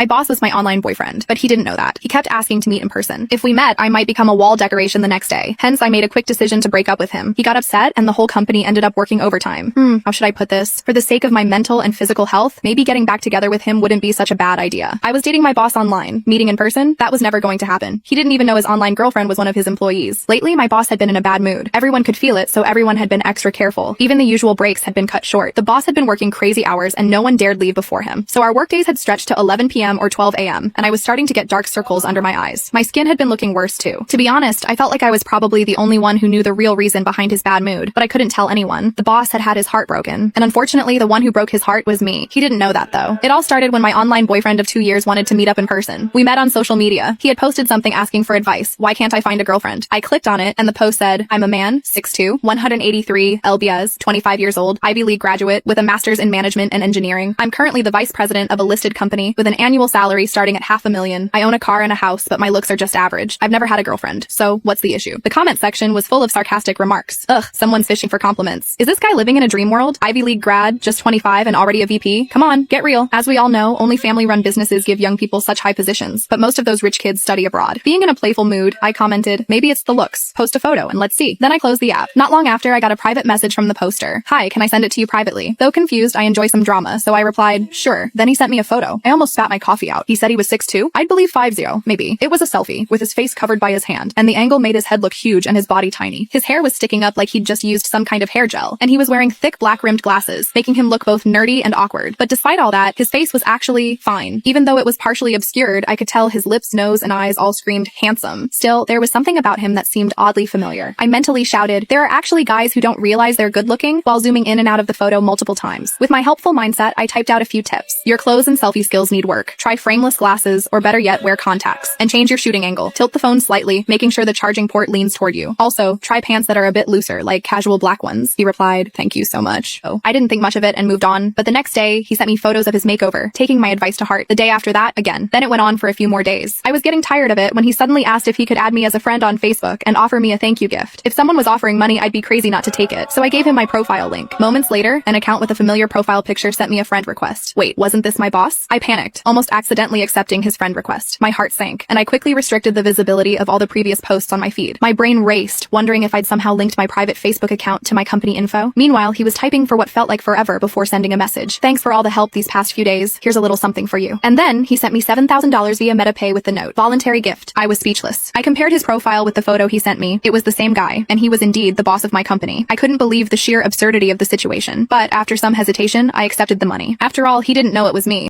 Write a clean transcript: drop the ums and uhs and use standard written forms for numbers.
My boss was my online boyfriend, but he didn't know that. He kept asking to meet in person. If we met, I might become a wall decoration the next day. Hence, I made a quick decision to break up with him. He got upset, and the whole company ended up working overtime. How should I put this? For the sake of my mental and physical health, maybe getting back together with him wouldn't be such a bad idea. I was dating my boss online. Meeting in person? That was never going to happen. He didn't even know his online girlfriend was one of his employees. Lately, my boss had been in a bad mood. Everyone could feel it, so everyone had been extra careful. Even the usual breaks had been cut short. The boss had been working crazy hours, and no one dared leave before him. So our workdays had stretched to 11 p.m. or 12 a.m., and I was starting to get dark circles under my eyes. My skin had been looking worse too. To be honest, I felt like I was probably the only one who knew the real reason behind his bad mood, but I couldn't tell anyone. The boss had had his heart broken, and unfortunately, the one who broke his heart was me. He didn't know that though. It all started when my online boyfriend of 2 years wanted to meet up in person. We met on social media. He had posted something asking for advice. Why can't I find a girlfriend? I clicked on it, and the post said, I'm a man, 6'2", 183 lbs, 25 years old, Ivy League graduate with a master's in management and engineering. I'm currently the vice president of a listed company with an annual salary starting at $500,000. I own a car and a house, but my looks are just average. I've never had a girlfriend. So what's the issue? The comment section was full of sarcastic remarks. Ugh, someone's fishing for compliments. Is this guy living in a dream world? Ivy League grad, just 25 and already a VP? Come on, get real. As we all know, only family-run businesses give young people such high positions, but most of those rich kids study abroad. Being in a playful mood, I commented, maybe it's the looks. Post a photo and let's see. Then I closed the app. Not long after, I got a private message from the poster. Hi, can I send it to you privately? Though confused, I enjoy some drama, so I replied, sure. Then he sent me a photo. I almost spat my coffee out. He said he was 6'2". I'd believe 5'0", maybe. It was a selfie, with his face covered by his hand, and the angle made his head look huge and his body tiny. His hair was sticking up like he'd just used some kind of hair gel, and he was wearing thick black-rimmed glasses, making him look both nerdy and awkward. But despite all that, his face was actually fine. Even though it was partially obscured, I could tell his lips, nose, and eyes all screamed handsome. Still, there was something about him that seemed oddly familiar. I mentally shouted, there are actually guys who don't realize they're good-looking, while zooming in and out of the photo multiple times. With my helpful mindset, I typed out a few tips. Your clothes and selfie skills need work. Try frameless glasses, or better yet, wear contacts. And change your shooting angle. Tilt the phone slightly, making sure the charging port leans toward you. Also, try pants that are a bit looser, like casual black ones. He replied, thank you so much. Oh, I didn't think much of it and moved on, but the next day, he sent me photos of his makeover, taking my advice to heart. The day after that, again. Then it went on for a few more days. I was getting tired of it when he suddenly asked if he could add me as a friend on Facebook and offer me a thank you gift. If someone was offering money, I'd be crazy not to take it, so I gave him my profile link. Moments later, an account with a familiar profile picture sent me a friend request. Wait, wasn't this my boss? I panicked, almost accidentally accepting his friend request. My heart sank, and I quickly restricted the visibility of all the previous posts on my feed. My brain raced, wondering if I'd somehow linked my private Facebook account to my company info. Meanwhile, he was typing for what felt like forever before sending a message. Thanks for all the help these past few days. Here's a little something for you. And then he sent me $7,000 via MetaPay with the note, voluntary gift. I was speechless. I compared his profile with the photo he sent me. It was the same guy, and he was indeed the boss of my company. I couldn't believe the sheer absurdity of the situation, but after some hesitation, I accepted the money. After all, he didn't know it was me.